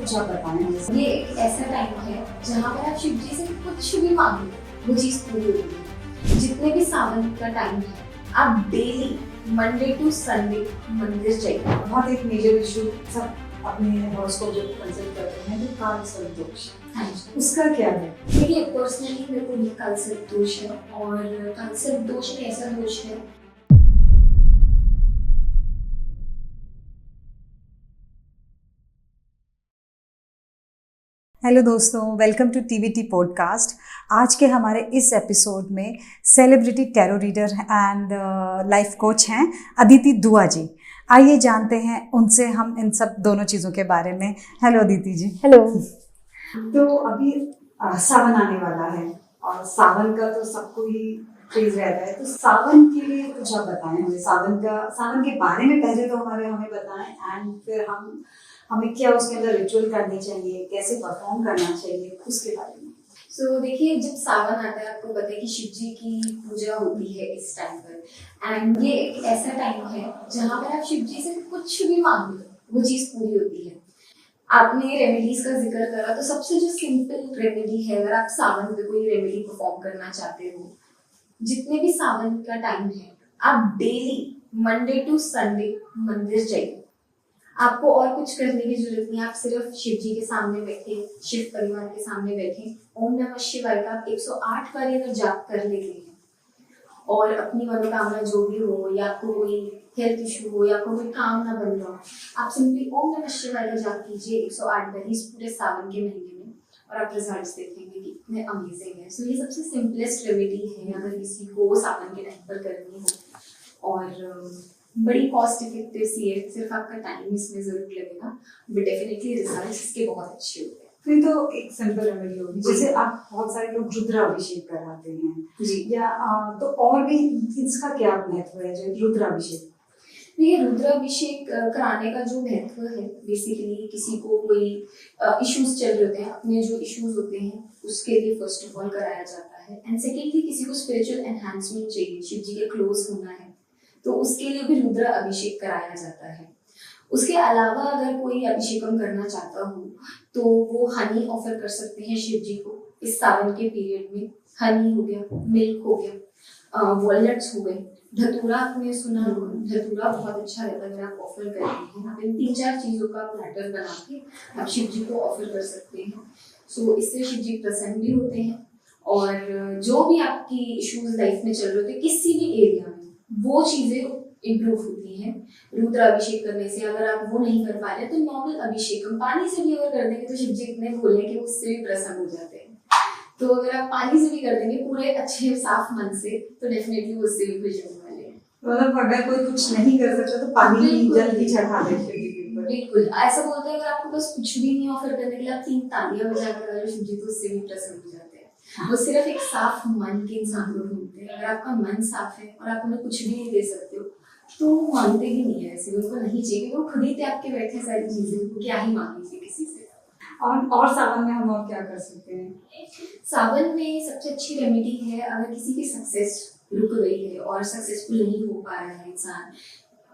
कुछ आप बताएं हमें। ये एक ऐसा टाइम है जहाँ पर आप शिव जी से कुछ भी मांगो वो चीज पूरी होती है। जितने भी सावन का टाइम है आप डेली मंडे टू संडे मंदिर जाइए। बहुत एक मेजर इशू सब अपने हॉरोस्कोप जो कंसल्ट करते हैं तो काल सर्प दोष, उसका क्या है? देखिए पर्सनली मेरे को ये काल सर्प दोष है और काल सर्प दोष एक ऐसा दोष है। हेलो दोस्तों, वेलकम टू टीवीटी पॉडकास्ट। आज के हमारे इस एपिसोड में celebrity tarot reader and life coach हैं अदिति दुआ जी। आइए जानते हैं उनसे हम इन सब दोनों चीज़ों के बारे में। हेलो अदिति जी। हेलो। तो अभी सावन आने वाला है और सावन का तो सबको ही क्रेज रहता है, तो सावन के लिए कुछ आप बताएं हमें। सावन के बारे में पहले तो हमें बताएं एंड फिर हमें क्या उसके अंदर रिचुअल करने चाहिए, कैसे परफॉर्म करना चाहिए, उसके बारे में। सो देखिए जब सावन आता है आपको पता है कि शिव जी की पूजा होती है इस टाइम पर एंड ये एक ऐसा टाइम है जहाँ पर आप शिव जी से कुछ भी मांगो वो चीज पूरी होती है। आपने रेमेडीज का जिक्र करा तो सबसे जो सिंपल रेमेडी है, अगर आप सावन पे कोई रेमेडी परफॉर्म करना चाहते हो, जितने भी सावन का टाइम है आप डेली मंडे टू संडे मंदिर जाइए। आपको और कुछ करने की जरूरत नहीं, आप सिर्फ शिव जी के सामने बैठे, शिव परिवार के सामने बैठे, ओम नमः शिवाय का 108 बार अगर जाप कर लेते हैं और अपनी मनोकामना जो भी हो या आपको कोई हेल्थ इशू हो या कोई काम ना बन रहा हो, आप सिंपली ओम नमः शिवाय का जाप कीजिए 108 बार इस पूरे सावन के महीने में और आप रिजल्ट्स देखेंगे कि इतने अमेजिंग है। सो ये सबसे सिंपलेस्ट रेमेडी है अगर किसी को सावन के टाइम पर करनी हो और बड़ी कॉस्ट इफेक्टिव सी है। सिर्फ आपका टाइम इसमें जरूर लगेगा बट डेफिनेटली रिजल्ट्स इसके बहुत अच्छे होते हैं। फिर तो एक सिंपल रेमेडी होगी, जैसे आप बहुत सारे लोग रुद्राभिषेक कराते हैं जी या तो और भी इसका क्या महत्व है जो रुद्राभिषेक? देखिए रुद्राभिषेक कराने का जो महत्व है, बेसिकली किसी को कोई इश्यूज चल रहे होते हैं, अपने जो इश्यूज होते हैं उसके लिए फर्स्ट ऑफ ऑल कराया जाता है एंड सेकेंडली किसी को स्पिरिचुअल एनहांसमेंट चाहिए, शिव जी के क्लोज होना है तो उसके लिए भी रुद्र अभिषेक कराया जाता है। उसके अलावा अगर कोई अभिषेकम करना चाहता हो तो वो हनी ऑफर कर सकते हैं शिव जी को इस सावन के पीरियड में। हनी हो गया, मिल्क हो गया, वॉलनट्स हो गए, धतूरा आपने सुना होगा, धतूरा बहुत अच्छा रहता है अगर आप ऑफर करते हैं। आप इन 3-4 चीजों का प्लेटर बना के आप शिव जी को ऑफर कर सकते हैं। सो इससे शिव जी प्रसन्न भी होते हैं और जो भी आपकी इश्यूज लाइफ में चल रहे होते हैं किसी भी एरिया में वो चीजें इम्प्रूव होती हैं रुद्र अभिषेक करने से। अगर आप वो नहीं कर पा रहे तो नॉर्मल अभिषेकम पानी से भी अगर कर देंगे तो शिव जी इतने भोले कि उससे भी प्रसन्न हो जाते हैं। तो अगर आप पानी से भी कर देंगे पूरे अच्छे साफ मन से तो डेफिनेटली उससे भी खुश होने वाले हैं। मतलब अगर कोई कुछ नहीं कर सकता तो पानी ही जल ही चढ़ा देते हैं। बिल्कुल ऐसा बोलते हैं अगर आपको बस कुछ भी नहीं ऑफर करने के लिए आप 3 तालियां बजा कर शिव जी तो उससे भी प्रसन्न हो जाते हैं। वो सिर्फ एक साफ मन के इंसान को ढूंढते हैं। अगर आपका मन साफ है और आप उन्हें कुछ भी नहीं दे सकते हो तो वो मांगते ही नहीं है, ऐसे उनको नहीं चाहिए, वो खुद ही त्याग के बैठे सारी चीजें, क्या ही मांगेंगे किसी से। और सावन में हम और क्या कर सकते हैं? सावन में सबसे अच्छी रेमेडी है अगर किसी की सक्सेस रुक गई है और सक्सेसफुल नहीं हो पा रहा है इंसान,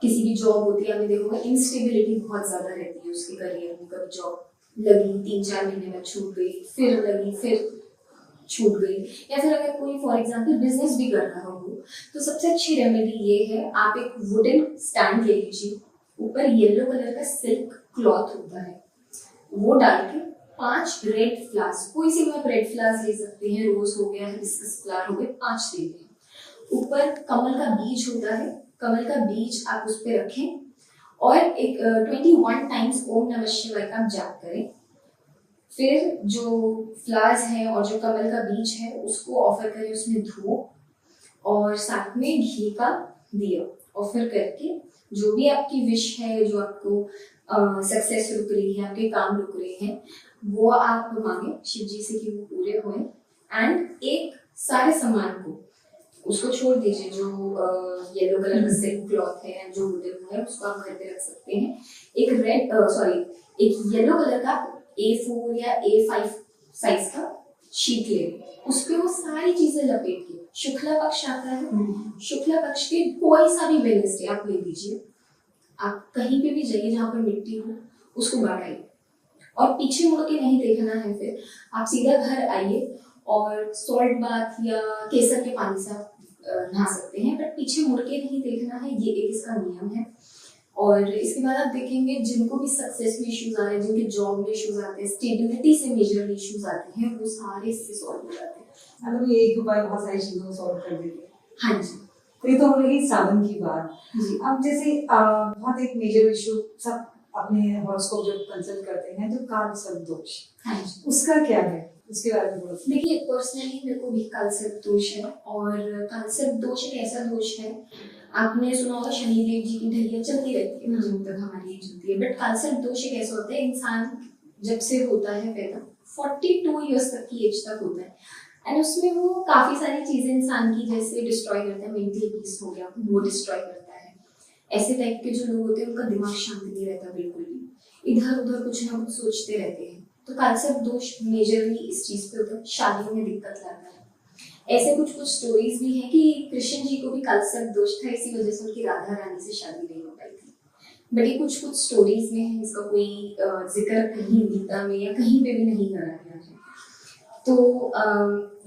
किसी की जॉब होती है, हमें देखोगे इंस्टेबिलिटी बहुत ज्यादा रहती है उसके करियर में, कभी जॉब लगी 3-4 महीने में छूट गई, फिर लगी फिर छूट गई, या फिर अगर कोई फॉर एग्जांपल बिजनेस भी कर रहा हो तो सबसे अच्छी रेमेडी ये है आप एक वुडन स्टैंड ले लीजिए, ऊपर येलो कलर का सिल्क क्लॉथ होता है वो डाल के 5 रेड फ्लावर्स, कोई सी भी आप रेड फ्लावर्स ले सकते हैं, रोज हो गया, हिबिस्कस फ्लावर हो गए, 5 देते हैं। ऊपर कमल का बीज होता है, कमल का बीज आप उस पर रखें और एक 21 टाइम्स ओम नमः शिवाय का जाप करें। फिर जो फ्लावर्स हैं और जो कमल का बीज है उसको ऑफर करें उसमें धूप और साथ में घी का दिया ऑफर करके जो भी आपकी विश है, जो आपको सक्सेस रुक रही है, आपके काम रुक रहे हैं, वो आप मांगे शिव जी से कि वो पूरे हों। एंड एक सारे सामान को उसको छोड़ दीजिए, जो येलो कलर का सिल्क क्लॉथ है जो वुडन है उसको आप घर पे रख सकते हैं। एक येलो कलर का A4 या A5 साइज का शीट ले, उस पे वो सारी चीजें लपेट के, शुक्ला पक्ष आता है, शुक्ला पक्ष के कोई सा भी वेडनेसडे आप ले लीजिए, आप कहीं पे भी जाइए जहाँ पर मिट्टी हो उसको बढ़ाइए और पीछे मुड़ के नहीं देखना है, फिर आप सीधा घर आइए और सॉल्ट बाथ या केसर के पानी से आप नहा सकते हैं, बट पीछे मुड़ के नहीं देखना है, ये एक इसका नियम है। और इसके बाद आप देखेंगे जिनको भी सक्सेस में इश्यूज आ रहे हैं, जिनके जॉब में इश्यूज आते हैं, स्टेबिलिटी से मेजर इश्यूज आते हैं, वो सारे इससे सॉल्व हो जाते हैं। मतलब ये एक उपाय बहुत सारी चीजों को सॉल्व कर देते हैं। हाँ जी तो ये तो हो रही सावन की बात। जी। अब जैसे बहुत एक मेजर इशू सब अपने हॉरोस्कोप जब कंसल्ट करते हैं तो काल सर्प दोष, हाँ जी उसका क्या है, उसके बारे में थोड़ा सा। देखिए, पर्सनली मेरे को भी कालसर्प दोष है, और कालसर्प दोष एक ऐसा दोष है, आपने सुना होगा शनिदेव जी की ढैया चलती रहती है जब तक हमारी एज होती है, बट कालसर्प दोष एक ऐसा होता है, इंसान जब से होता है पैदा 42 ईयर्स तक की एज तक होता है, एंड उसमें वो काफी सारी चीजें इंसान की जैसे डिस्ट्रॉय करता है, मेंटली पीस हो गया वो डिस्ट्रॉय करता है। ऐसे टाइप के जो लोग होते हैं उनका दिमाग शांत नहीं रहता बिल्कुल भी, इधर उधर कुछ ना कुछ सोचते रहते हैं। तो कालसर्प दोष मेजरली इस चीज पे होता है, शादियों में दिक्कत लाता है। ऐसे कुछ कुछ स्टोरीज भी हैं कि कृष्ण जी को भी कालसर्प दोष था, इसी वजह से उनकी राधा रानी से शादी नहीं हो पाई थी। बट ये कुछ कुछ स्टोरीज में है, इसका कोई जिक्र कहीं गीता में या कहीं पे भी नहीं करा गया है। तो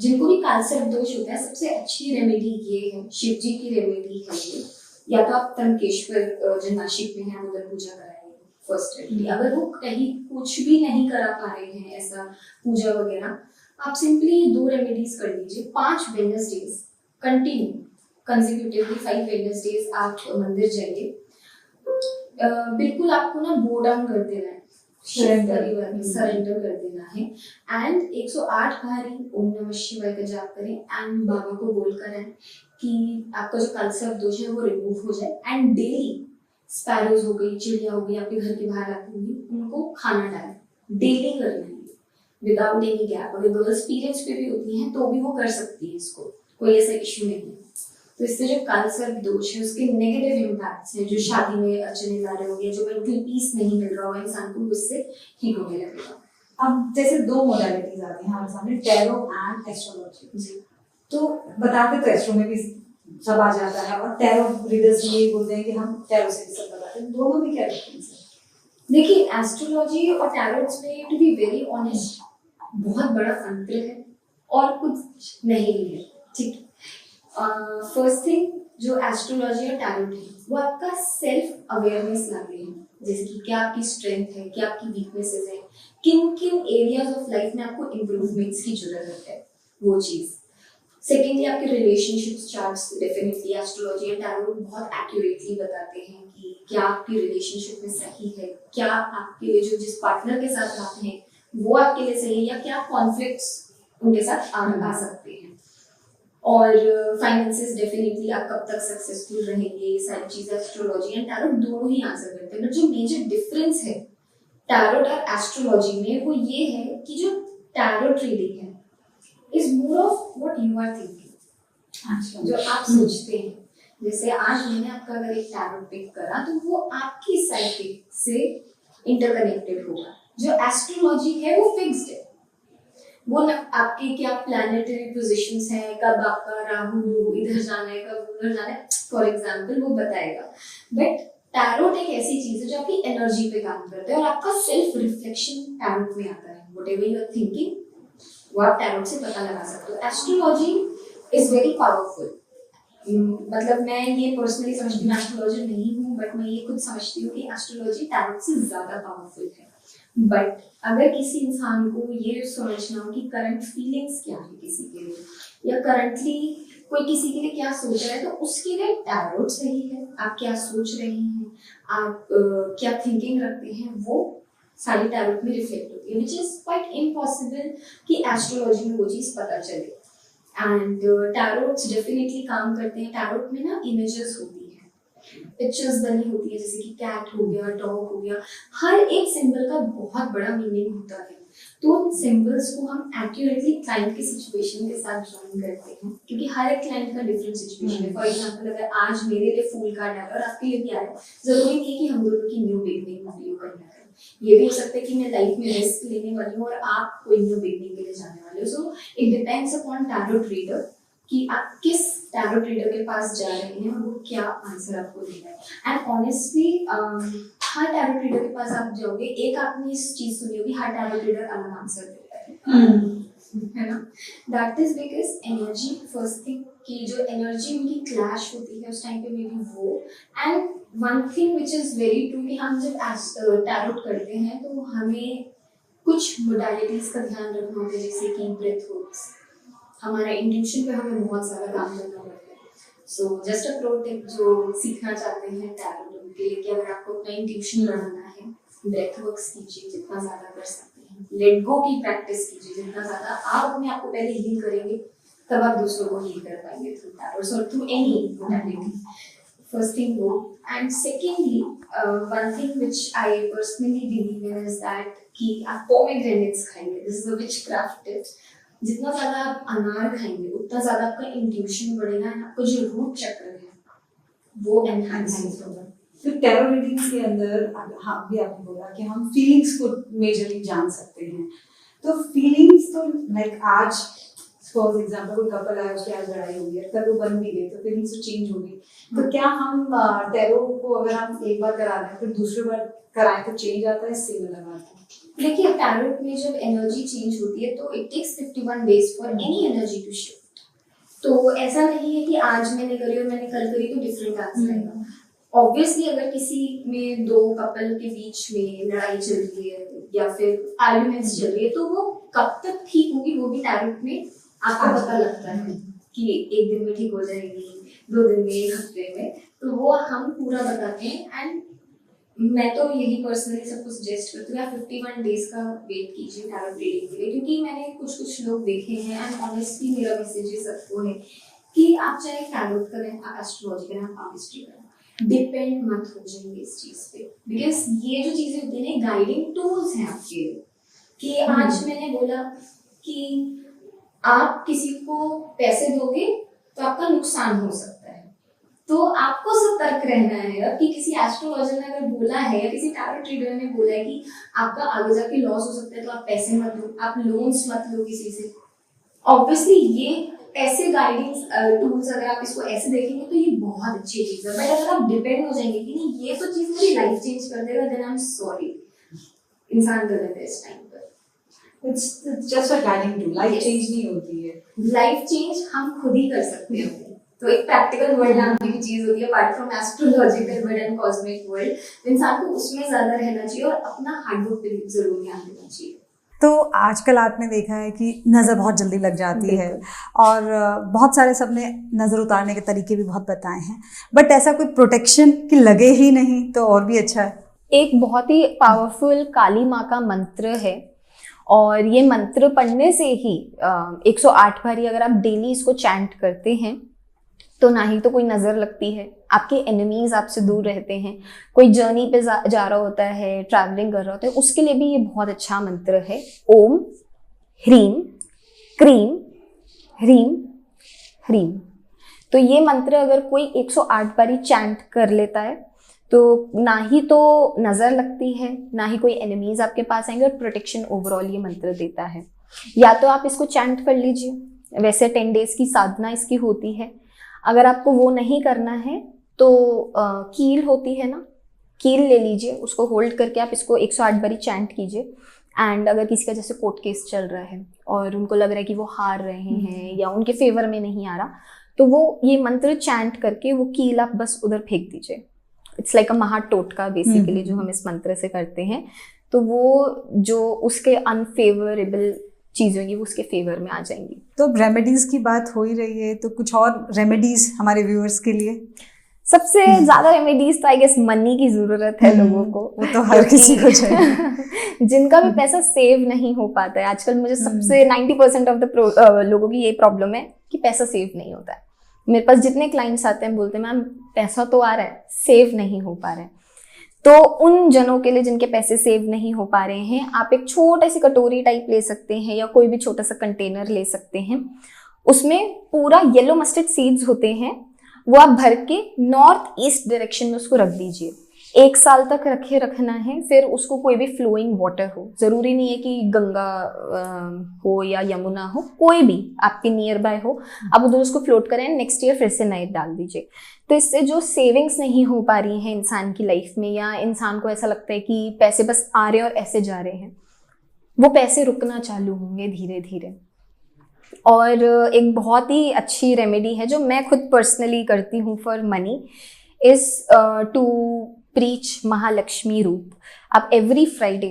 जिनको भी कालसर्प दोष होता है, सबसे अच्छी रेमेडी ये है, शिव जी की रेमेडी है ये, या तो आप तंकेश्वर जो नासिक में है उधर पूजा कराइए फर्स्ट रेमेडी। अगर वो कहीं कुछ भी नहीं करा पा रहे हैं ऐसा पूजा वगैरह, आप सिंपली 2 रेमेडीज कर लीजिए। 5 वेडनेसडेज कंटिन्यू कंसेक्यूटिवली 5 वेडनेसडेज आप मंदिर जाइए, बिल्कुल आपको ना बो डाउन कर देना है, सरेंडर कर देना है, एंड 108 बार ओम नमः शिवाय का जाप करें, एंड बाबा को बोलकर आए कि आपका जो कालसर्प दोष है वो रिमूव हो जाए, एंड डेली स्पैरोज हो गई, चिड़िया हो गई, आपके घर के बाहर आती होंगी, उनको खाना डालें, डेली करना है विदाउट एनी गैप। अगर गर्ल्स पीरियड्स पे भी होती हैं तो भी वो कर सकती है, इसको कोई ऐसा इश्यू नहीं है। तो इससे जो कालसर्प दोष है उसके नेगेटिव इम्पैक्ट्स हैं, जो शादी में अड़चने ला रहे होंगे, जो मेंटल पीस नहीं मिल रहा होगा इंसान को, उससे ठीक होने लगेगा। अब जैसे 2 मोडालिटीज आती हैं हमारे सामने, टैरो एंड एस्ट्रोलॉजी जी। तो बताते तो एस्ट्रो में भी सब आ जाता है, और टैरो रीडर्स ये बोलते हैं कि हम टैरो से भी सब बताते हैं, दोनों में क्या डिफरेंस है? देखिए, एस्ट्रोलॉजी और टैरोट्स में टू बी वेरी ऑनेस्ट बहुत बड़ा अंतर है और कुछ नहीं है, ठीक। फर्स्ट थिंग, जो एस्ट्रोलॉजी और टैरोट है वो आपका सेल्फ अवेयरनेस लाते हैं, जैसे कि क्या आपकी स्ट्रेंथ है, क्या आपकी वीकनेसेस है, किन किन एरियाज ऑफ लाइफ में आपको इम्प्रूवमेंट्स की जरूरत है, वो चीज। सेकेंडली, आपके relationships charts definitely astrology and tarot बहुत एक्यूरेटली बताते हैं कि क्या आपकी रिलेशनशिप में सही है, क्या आपके लिए जो जिस पार्टनर के साथ आप हैं वो आपके लिए सही है, या क्या कॉन्फ्लिक्ट्स उनके साथ आ सकते हैं। और फाइनेंसेस डेफिनेटली आप कब तक सक्सेसफुल रहेंगे, ये सारी चीजें एस्ट्रोलॉजी एंड टैरोट दोनों ही आंसर करते हैं। बट जो मेजर डिफरेंस है टैरोट और एस्ट्रोलॉजी में वो ये है कि जो टैरोट रीडिंग है is more of what you are thinking, जो आप सोचते हैं। जैसे आज मैंने आपका अगर एक टैरोट पिक करा तो वो आपकी साइकिक से इंटरकनेक्टेड होगा। जो एस्ट्रोलॉजी है वो फिक्स्ड है, वो ना आपके क्या प्लैनेटरी पोजीशंस हैं, कब आपका राहु इधर जाना है, कब उधर जाना है, फॉर एग्जांपल वो बताएगा। बट टैरोट एक ऐसी चीज है जो आपकी एनर्जी पे काम करता है, और आपका सेल्फ रिफ्लेक्शन टैरोट में आता है। व्हाटएवर यू आर थिंकिंग वो आप टैरोट से पता लगा सकते हो। एस्ट्रोलॉजी इज वेरी पावरफुल, मतलब मैं ये पर्सनली समझती हूँ, एस्ट्रोलॉजर नहीं हूँ बट मैं ये खुद समझती हूँ कि एस्ट्रोलॉजी टैरोट से ज्यादा पावरफुल है। बट अगर किसी इंसान को ये समझना हो कि करंट फीलिंग्स क्या है किसी के लिए, या करंटली कोई किसी के लिए क्या सोच रहा है, तो उसके लिए टैरोट सही है। आप क्या सोच रहे हैं, आप क्या थिंकिंग रखते हैं, वो सारी टैरोट में रिफ्लेक्ट होती है, विच इज क्वाइट इम्पॉसिबल कि एस्ट्रोलॉजी में वो चीज पता चले। एंड टैरोट्स डेफिनेटली काम करते हैं। टैरोट में ना इमेजेस होती है, पिक्चर्स बनी होती है, जैसे कि कैट हो गया, डॉग हो गया, हर एक सिंबल का बहुत बड़ा मीनिंग होता है। तो उन सिंबल्स को हम एक्यूरेटली क्लाइंट के सिचुएशन के साथ ज्वाइन करते हैं, क्योंकि हर एक क्लाइंट का डिफरेंट सिचुएशन है। फॉर एग्जांपल, अगर आज मेरे लिए फूल कार्ड आया और आपके लिए भी आया, जरूरी नहीं कि हम दोनों की न्यू बिगनिंग वीडियो करना है। ये भी हो सकता है कि मैं लाइफ में रिस्क लेने वाली हूँ और आप कोई न्यू बिगनिंग के लिए जाने वाले हो। So it depends upon tarot reader कि आप किस टैरो रीडर के पास जा रहे हैं और वो क्या आंसर आपको दे रहा है। And honestly her tarot reader के पास आप जाओगे, एक आपने इस चीज सुनी होगी, हर टैरो रीडर अलग आंसर देता है ना। That is because energy first thing, कि जो एनर्जी उनकी क्लैश होती है उस टाइम पे, मे बी वो। And one thing which is very true, कि हम जब टैरोट करते हैं तो हमें कुछ मोडालिटीज का ध्यान रखना होता है, जैसे कि ब्रेथ वर्क्स, हमारा इंट्यूशन पे हमें बहुत सारा काम करना पड़ता है। So just a pro tip जो सीखना चाहते हैं टैरो के लिए, कि अगर आपको अपना इंट्यूशन बढ़ाना है, ब्रेथ वर्क्स कीजिए जितना ज्यादा कर सकते हैं, लेट गो की प्रैक्टिस कीजिए जितना ज्यादा। आप अपने आप को पहले हील करेंगे, तब आप दूसरों को हील कर पाएंगे थ्रू टैरो और through any modality. First thing go, and secondly, one thing which I personally believe in is that कि आप pomegranates खाइए। This is a witchcraft tip। जितना ज्यादा आप अनार खाएंगे उतना ज्यादा आपका इंट्यूशन बढ़ेगा, और आपका जो रूट चक्र है वो एनहांस होगा। तो टैरो रीडिंग्स के अंदर हाँ भी आपने बोला कि हम फीलिंग्स को मेजरली जान सकते हैं। तो फीलिंग्स तो लाइक आज फॉर एग्जाम्पल कोई कपल आया, उसकी आज लड़ाई हुई है, कल वो बन भी गई, तो फीलिंग्स तो चेंज होगी। तो क्या हम टैरो को अगर हम एक बार करा रहे हैं फिर दूसरी बार कराएं तो चेंज आता है? सिमिलर बात है। देखिए टैरोट में जब एनर्जी चेंज होती है तो it takes 51 days for any energy to shift. तो ऐसा नहीं है कि आज मैंने करी और मैंने कल करी तो डिफरेंट आंसर आएगा। ऑब्वियसली अगर किसी में दो कपल के बीच में लड़ाई चल रही है या फिर आर्ग्यूमेंट्स चल रही है, तो वो कब तक ठीक होगी वो भी टैरोट में आपको पता लगता है कि एक दिन में ठीक हो जाएगी, 2 दिन में, 1 हफ्ते में, तो वो हम पूरा बताते हैं। एंड मैं तो यही पर्सनली सबको सजेस्ट करती हूँ, 51 डेज का वेट कीजिए टैरोट रीडिंग के लिए, क्योंकि मैंने कुछ लोग देखे हैं। एंड ऑनेस्टली मेरा मैसेज ये सबको है कि आप चाहे टैरोट करें, आप एस्ट्रोलॉजी करें, आप आर्टिस्ट्री करें, डिपेंड मत हो जाएंगे इस चीज पे, बिकॉज ये जो चीजें होती है गाइडिंग टूल्स हैं आपके लिए। कि आज मैंने बोला कि आप किसी को पैसे दोगे तो आपका नुकसान हो सकता है, तो आपको सतर्क रहना है। अब कि किसी एस्ट्रोलॉजर ने अगर बोला है या किसी टैरोट रीडर ने बोला है कि आपका आगे जाके लॉस हो सकता है, तो आप पैसे मत दो, आप लोन्स मत लो किसी से। ऑब्वियसली ये ऐसे गाइडिंग टूल्स अगर आप इसको ऐसे देखेंगे तो ये बहुत अच्छी चीज है। बट अगर आप डिपेंड हो जाएंगे कि नहीं ये तो चीज मेरी लाइफ चेंज कर देगा, देन आई एम सॉरी, इंसान गलत है इस टाइम पर। It's just a guiding tool. Life change नहीं होती है। लाइफ चेंज हम खुद ही कर सकते हैं। तो एक प्रैक्टिकल वर्ल्ड नाम की चीज होती है, apart from astrological world and cosmic world. तो इंसान को उसमें ज्यादा रहना चाहिए और अपना हार्डवर्क पे जरूर ध्यान देना चाहिए। तो आजकल आपने देखा है कि नज़र बहुत जल्दी लग जाती है और बहुत सारे सबने नज़र उतारने के तरीके भी बहुत बताए हैं, बट ऐसा कोई प्रोटेक्शन कि लगे ही नहीं तो और भी अच्छा है। एक बहुत ही पावरफुल काली माँ का मंत्र है, और ये मंत्र पढ़ने से ही 108 बारी अगर आप डेली इसको चैंट करते हैं तो ना ही तो कोई नज़र लगती है, आपके एनिमीज आपसे दूर रहते हैं। कोई जर्नी पे जा रहा होता है, ट्रैवलिंग कर रहा होता है, उसके लिए भी ये बहुत अच्छा मंत्र है। ओम ह्रीम क्रीम ह्रीम ह्रीम। तो ये मंत्र अगर कोई 108 बारी चैंट कर लेता है तो ना ही तो नज़र लगती है, ना ही कोई एनिमीज आपके पास आएंगे, और प्रोटेक्शन ओवरऑल ये मंत्र देता है। या तो आप इसको चैंट कर लीजिए, वैसे 10 डेज की साधना इसकी होती है। अगर आपको वो नहीं करना है तो कील होती है ना, कील ले लीजिए, उसको होल्ड करके आप इसको 108 बारी चैंट कीजिए। एंड अगर किसी का जैसे कोर्ट केस चल रहा है और उनको लग रहा है कि वो हार रहे हैं या उनके फेवर में नहीं आ रहा, तो वो ये मंत्र चैंट करके वो कील आप बस उधर फेंक दीजिए। इट्स लाइक अ महा टोटका बेसिकली जो हम इस मंत्र से करते हैं। तो वो जो उसके अनफेवरेबल चीज़ें होंगी वो उसके फेवर में आ जाएंगी। तो रेमेडीज की बात हो ही रही है, तो कुछ और रेमेडीज हमारे व्यूअर्स के लिए? सबसे ज्यादा रेमेडीज तो आई गेस मनी की जरूरत है लोगों को। वो तो हर किसी को चाहिए। जिनका भी पैसा सेव नहीं हो पाता है आजकल, मुझे सबसे 90% ऑफ द लोगों की ये प्रॉब्लम है कि पैसा सेव नहीं होता है। मेरे पास जितने क्लाइंट्स आते हैं बोलते हैं मैम पैसा तो आ रहा है, सेव नहीं हो पा रहा है। तो उन जनों के लिए जिनके पैसे सेव नहीं हो पा रहे हैं, आप एक छोटा सी कटोरी टाइप ले सकते हैं या कोई भी छोटा सा कंटेनर ले सकते हैं। उसमें पूरा येलो मस्टर्ड सीड्स होते हैं, वो आप भर के नॉर्थ ईस्ट डायरेक्शन में उसको रख दीजिए। 1 साल तक रखना है, फिर उसको कोई भी फ्लोइंग वाटर हो, ज़रूरी नहीं है कि गंगा हो या यमुना हो, कोई भी आपके नियर बाय हो, आप उधर उसको फ्लोट करें, नेक्स्ट ईयर फिर से नए डाल दीजिए। तो इससे जो सेविंग्स नहीं हो पा रही हैं इंसान की लाइफ में, या इंसान को ऐसा लगता है कि पैसे बस आ रहे और ऐसे जा रहे हैं, वो पैसे रुकना चालू होंगे धीरे धीरे। और एक बहुत ही अच्छी रेमेडी है जो मैं खुद पर्सनली करती हूँ for money, is to preach Mahalakshmi रूप। आप एवरी फ्राइडे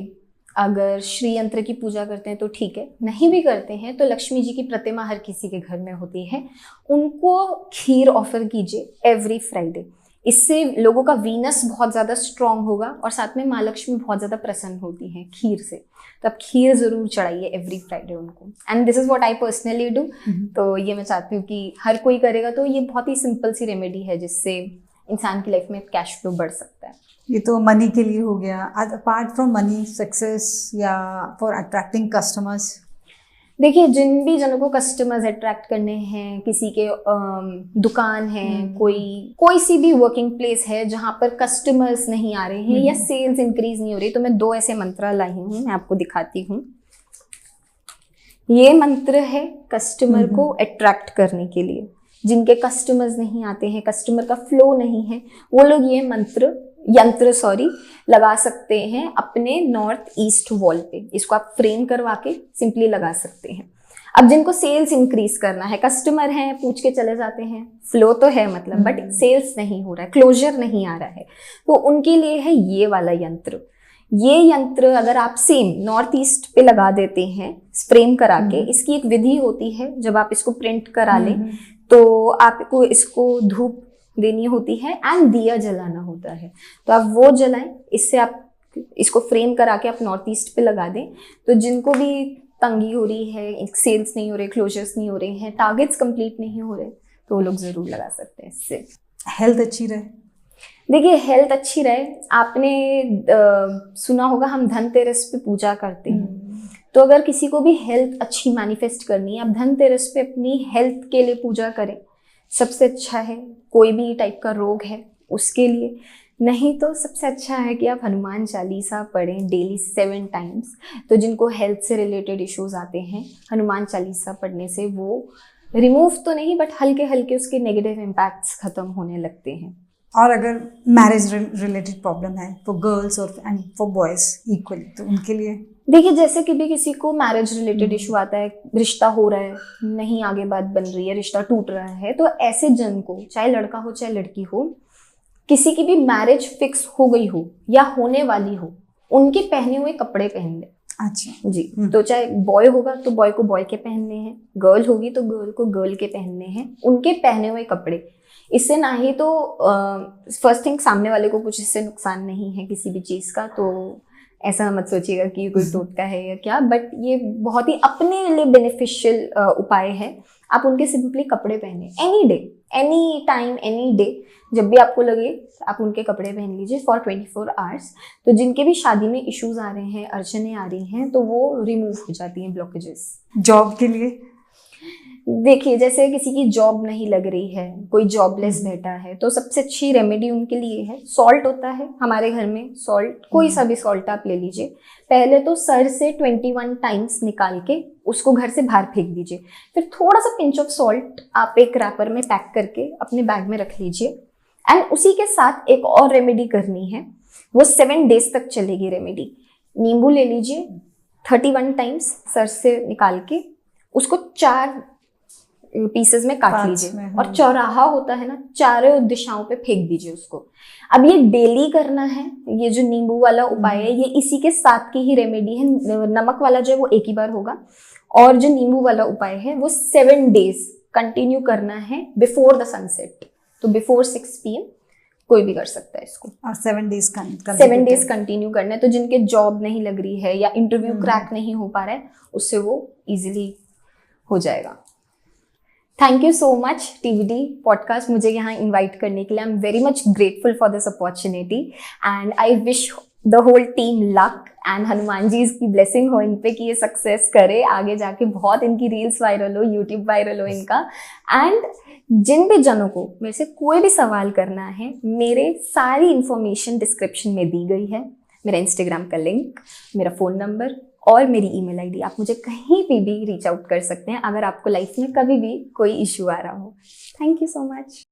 अगर श्री यंत्र की पूजा करते हैं तो ठीक है, नहीं भी करते हैं तो लक्ष्मी जी की प्रतिमा हर किसी के घर में होती है, उनको खीर ऑफर कीजिए एवरी फ्राइडे। इससे लोगों का वीनस बहुत ज़्यादा स्ट्रांग होगा और साथ में माँ लक्ष्मी बहुत ज़्यादा प्रसन्न होती हैं खीर से। तो आप खीर ज़रूर चढ़ाइए एवरी फ्राइडे उनको, and this is what I personally do. तो ये मैं चाहती हूँ कि हर कोई करेगा, तो ये बहुत ही सिंपल सी रेमेडी है जिससे इंसान की लाइफ में कैश फ्लो बढ़ सकता है। ये तो मनी के लिए हो गया। अपार्ट फ्रॉम मनी, सक्सेस या फॉर अट्रैक्टिंग कस्टमर्स? देखिए, जिन भी जनों को कस्टमर्स अट्रैक्ट करने हैं, किसी के दुकान है, कोई सी भी वर्किंग प्लेस है जहाँ पर कस्टमर्स नहीं आ रहे हैं या सेल्स इंक्रीज नहीं हो रही, तो मैं 2 ऐसे मंत्र लाई हूँ, मैं आपको दिखाती हूँ। ये मंत्र है कस्टमर को अट्रैक्ट करने के लिए। जिनके कस्टमर्स नहीं आते हैं, कस्टमर का फ्लो नहीं है, वो लोग ये यंत्र लगा सकते हैं अपने नॉर्थ ईस्ट वॉल पे। इसको आप फ्रेम करवा के सिंपली लगा सकते हैं। अब जिनको सेल्स इंक्रीज करना है, कस्टमर हैं, पूछ के चले जाते हैं, फ्लो तो है मतलब, बट सेल्स नहीं हो रहा है, क्लोजर नहीं आ रहा है, तो उनके लिए है ये वाला यंत्र। ये यंत्र अगर आप सेम नॉर्थ ईस्ट पे लगा देते हैं फ्रेम करा के, इसकी एक विधि होती है, जब आप इसको प्रिंट करा लें तो आपको इसको धूप देनी होती है एंड दिया जलाना होता है, तो आप वो जलाएं। इससे आप इसको फ्रेम करा के आप नॉर्थ ईस्ट पे लगा दें, तो जिनको भी तंगी हो रही है, सेल्स नहीं हो रहे, क्लोजर्स नहीं हो रहे हैं, टारगेट्स कंप्लीट नहीं हो रहे, तो वो लोग जरूर लगा सकते हैं। इससे हेल्थ अच्छी रहे। देखिए, हेल्थ अच्छी रहे, आपने सुना होगा हम धनतेरस पे पूजा करते हैं, तो अगर किसी को भी हेल्थ अच्छी मैनिफेस्ट करनी है, आप धनतेरस पे अपनी हेल्थ के लिए पूजा करें, सबसे अच्छा है। कोई भी टाइप का रोग है उसके लिए, नहीं तो सबसे अच्छा है कि आप हनुमान चालीसा पढ़ें डेली 7 टाइम्स। तो जिनको हेल्थ से रिलेटेड इश्यूज आते हैं, हनुमान चालीसा पढ़ने से वो रिमूव तो नहीं, बट हल्के हल्के उसके नेगेटिव इम्पैक्ट्स खत्म होने लगते हैं। और अगर मैरिज रिलेटेड प्रॉब्लम है फॉर गर्ल्स और एंड फॉर बॉयज इक्वली, तो उनके लिए देखिए, जैसे कि भी किसी को मैरिज रिलेटेड इशू आता है, रिश्ता हो रहा है, नहीं आगे बात बन रही है, रिश्ता टूट रहा है, तो ऐसे जन को, चाहे लड़का हो चाहे लड़की हो, किसी की भी मैरिज फिक्स हो गई हो या होने वाली हो, उनके पहने हुए कपड़े पहन ले। अच्छा जी, तो चाहे बॉय होगा तो बॉय को बॉय के पहनने हैं, गर्ल होगी तो गर्ल को गर्ल के पहनने हैं, उनके पहने हुए कपड़े। इससे ना ही तो फर्स्ट थिंग सामने वाले को कुछ इससे नुकसान नहीं है किसी भी चीज़ का, तो ऐसा मत सोचिएगा कि कोई टोटका है या क्या, बट ये बहुत ही अपने लिए बेनिफिशियल उपाय है। आप उनके सिंपली कपड़े पहने, any day, any time, any day, जब भी आपको लगे आप उनके कपड़े पहन लीजिए फॉर 24 आवर्स। तो जिनके भी शादी में इश्यूज आ रहे हैं, अड़चने आ रही हैं, तो वो रिमूव हो जाती हैं, ब्लॉकेजेस। जॉब के लिए देखिए, जैसे किसी की जॉब नहीं लग रही है, कोई जॉबलेस बैठा है, तो सबसे अच्छी रेमेडी उनके लिए है, सॉल्ट होता है हमारे घर में, सॉल्ट, कोई सा भी सॉल्ट आप ले लीजिए। पहले तो सर से 21 टाइम्स निकाल के उसको घर से बाहर फेंक दीजिए, फिर थोड़ा सा पिंच ऑफ सॉल्ट आप एक रैपर में पैक करके अपने बैग में रख लीजिए। एंड उसी के साथ एक और रेमेडी करनी है, वो 7 डेज तक चलेगी रेमेडी। नींबू ले लीजिए, 31 टाइम्स सर से निकाल के उसको 4 पीसेस में काट लीजिए, और चौराहा होता है ना, चारों दिशाओं पे फेंक दीजिए उसको। अब ये डेली करना है, ये जो नींबू वाला उपाय है, ये इसी के साथ की ही रेमेडी है। नमक वाला जो है वो एक ही बार होगा, और जो नींबू वाला उपाय है वो 7 डेज कंटिन्यू करना है बिफोर द सनसेट। तो बिफोर 6 PM कोई भी कर सकता है इसको, और 7 डेज 7 डेज कंटिन्यू करना है। तो जिनके जॉब नहीं लग रही है या इंटरव्यू क्रैक नहीं हो पा रहा है, उससे वो इजीली हो जाएगा। Thank you so much TVD podcast मुझे यहाँ इनवाइट करने के लिए। I am very much grateful for this opportunity, and I wish the whole team luck and Hanuman ji की ब्लेसिंग हो इन पे कि ये सक्सेस करे, आगे जाके बहुत इनकी रील्स वायरल हो, यूट्यूब वायरल हो इनका। एंड जिन भी जनों को मेरे से कोई भी सवाल करना है, मेरे सारी इंफॉर्मेशन डिस्क्रिप्शन में दी गई है। मेरा इंस्टाग्राम का लिंक, मेरा फ़ोन नंबर और मेरी ईमेल आईडी, आप मुझे कहीं भी रीच आउट कर सकते हैं अगर आपको लाइफ में कभी भी कोई इशू आ रहा हो। Thank you so much.